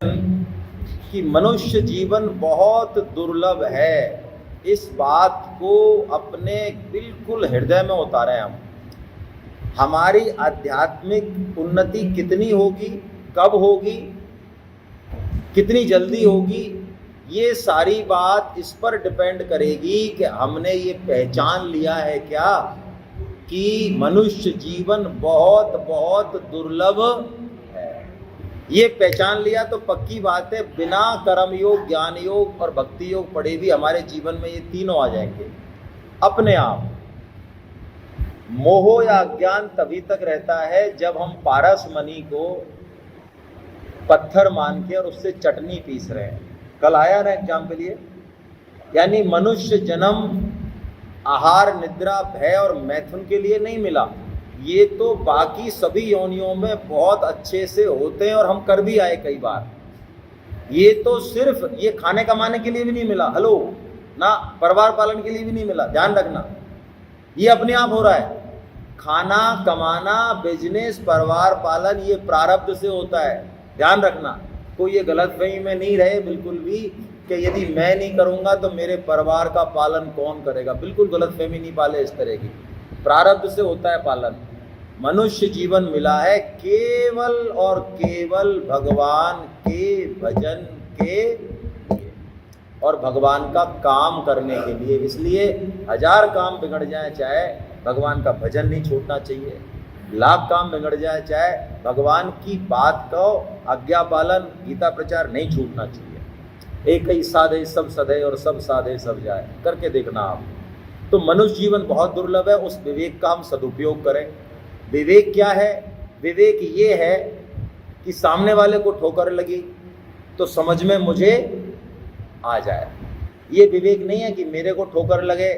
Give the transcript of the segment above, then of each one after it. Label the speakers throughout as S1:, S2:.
S1: कि मनुष्य जीवन बहुत दुर्लभ है, इस बात को अपने बिल्कुल हृदय में उतारें हम। हमारी आध्यात्मिक उन्नति कितनी होगी, कब होगी, कितनी जल्दी होगी, ये सारी बात इस पर डिपेंड करेगी कि हमने ये पहचान लिया है क्या कि मनुष्य जीवन बहुत बहुत दुर्लभ है। ये पहचान लिया तो पक्की बात है, बिना कर्म योग, ज्ञान योग और भक्ति योग पढ़े भी हमारे जीवन में ये तीनों आ जाएंगे अपने आप। मोह या अज्ञान तभी तक रहता है जब हम पारस मणि को पत्थर मान के और उससे चटनी पीस रहे हैं। कल आया ना एग्जाम के लिए, यानी मनुष्य जन्म आहार, निद्रा, भय और मैथुन के लिए नहीं मिला। ये तो बाकी सभी योनियों में बहुत अच्छे से होते हैं और हम कर भी आए कई बार। ये तो सिर्फ ये खाने कमाने के लिए भी नहीं मिला, हेलो ना, परिवार पालन के लिए भी नहीं मिला, ध्यान रखना। ये अपने आप हो रहा है। खाना कमाना, बिजनेस, परिवार पालन, ये प्रारब्ध से होता है, ध्यान रखना। कोई ये गलतफहमी में नहीं रहे बिल्कुल भी कि यदि मैं नहीं करूंगा तो मेरे परिवार का पालन कौन करेगा। बिल्कुल गलतफहमी नहीं पाले इस तरह की। प्रारब्ध से होता है पालन। मनुष्य जीवन मिला है केवल और केवल भगवान के भजन के लिए और भगवान का काम करने के लिए। इसलिए 1000 काम बिगड़ जाए, चाहे भगवान का भजन नहीं छोड़ना चाहिए। लाख काम बिगड़ जाए, चाहे भगवान की बात को, आज्ञा पालन, गीता प्रचार नहीं छूटना चाहिए। एक ही साधे सब सधे और सब साधे सब जाए, करके देखना आप। तो मनुष्य जीवन बहुत दुर्लभ है, उस विवेक का हम सदुपयोग करें। विवेक क्या है? विवेक ये है कि सामने वाले को ठोकर लगी तो समझ में मुझे आ जाए। ये विवेक नहीं है कि मेरे को ठोकर लगे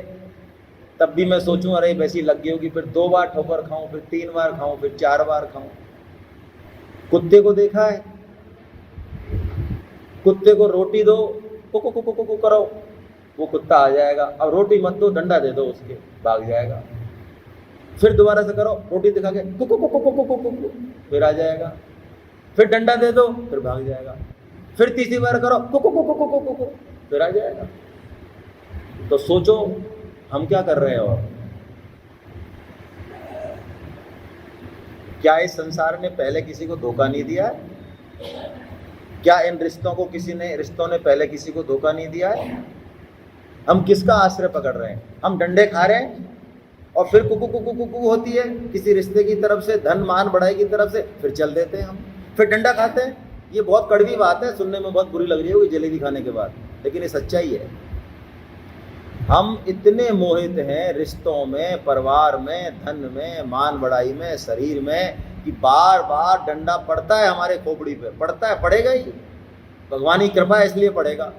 S1: तब भी मैं सोचूं अरे वैसी लग गई होगी, फिर 2 बार ठोकर खाऊं, फिर 3 बार खाऊं, फिर 4 बार खाऊं। कुत्ते को देखा है, कुत्ते को रोटी दो, कुकु कुकु कुकु करो, वो कुत्ता आ जाएगा। अब रोटी मत दो, डंडा दे दो उसके, भाग जाएगा। फिर दोबारा से करो, रोटी दिखा के कुकु कुकु कुकु कुकु, फिर आ जाएगा। फिर डंडा दे दो, फिर भाग जाएगा। फिर तीसरी बार करो कुकु कुकु कुकु कुकु, फिर आ जाएगा। तो सोचो हम क्या कर रहे हो? क्या इस संसार ने पहले किसी को धोखा नहीं दिया है? क्या इन रिश्तों ने पहले किसी को धोखा नहीं दिया है? हम किसका आश्रय पकड़ रहे हैं? हम डंडे खा रहे हैं और फिर कुकु कुकु कुकु होती है किसी रिश्ते की तरफ से, धन मान बढ़ाई की तरफ से, फिर चल देते हैं हम, फिर डंडा खाते हैं। ये बहुत कड़वी बात है, सुनने में बहुत बुरी लग रही होगी जलेबी खाने के बाद, लेकिन ये सच्चाई है। हम इतने मोहित हैं रिश्तों में, परिवार में, धन में, मान बढ़ाई में, शरीर में, कि बार बार डंडा पड़ता है हमारे खोपड़ी पे, पड़ता है, पड़ेगा ही, भगवान की कृपा है इसलिए पड़ेगा।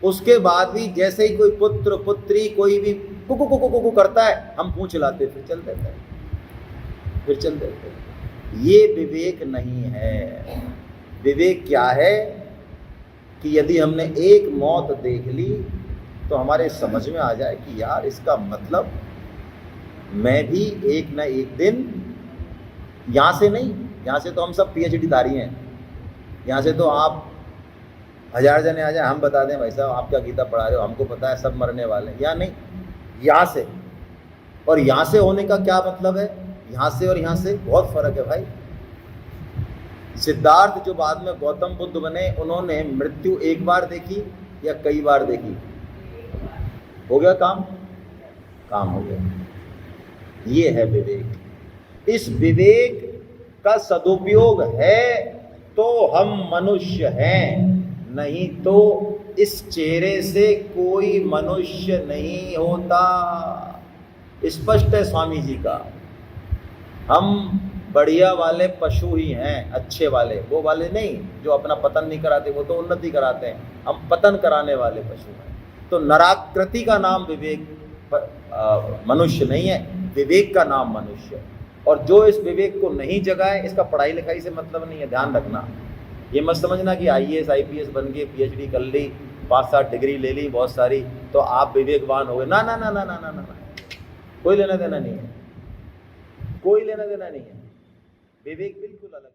S1: उसके बाद भी जैसे ही कोई पुत्र पुत्री कोई भी कुकु कुकु कुकु करता है, हम पूंछ लाते, फिर चल देते हैं, फिर चल देते हैं। ये विवेक नहीं है। विवेक क्या है कि यदि हमने एक मौत देख ली तो हमारे समझ में आ जाए कि यार इसका मतलब मैं भी एक न एक दिन, यहाँ से नहीं, यहाँ से तो हम सब PhD धारी हैं, यहाँ से तो आप 1000 जने आ जाए हम बता दें भाई साहब आप क्या गीता पढ़ा रहे हो, हमको पता है सब मरने वाले, या नहीं, यहाँ से। और यहाँ से होने का क्या मतलब है? यहाँ से और यहाँ से बहुत फर्क है भाई। सिद्धार्थ जो बाद में गौतम बुद्ध बने, उन्होंने मृत्यु एक बार देखी या कई बार देखी? हो गया काम, काम हो गया। ये है विवेक। इस विवेक का सदुपयोग है तो हम मनुष्य हैं, नहीं तो इस चेहरे से कोई मनुष्य नहीं होता। स्पष्ट है स्वामी जी का। हम बढ़िया वाले पशु ही हैं, अच्छे वाले, वो वाले नहीं जो अपना पतन नहीं कराते, वो तो उन्नति कराते हैं। हम पतन कराने वाले पशु हैं। तो नराकृति का नाम विवेक मनुष्य नहीं है, विवेक का नाम मनुष्य। और जो इस विवेक को नहीं जगाए, इसका पढ़ाई लिखाई से मतलब नहीं है, ध्यान रखना। ये मत समझना कि IAS IPS बन के PhD कर ली, 5-7 डिग्री ले ली बहुत सारी, तो आप विवेकवान हो गए। ना ना ना ना ना ना ना, कोई लेना देना नहीं है, कोई लेना देना नहीं है। विवेक बिल्कुल अलग।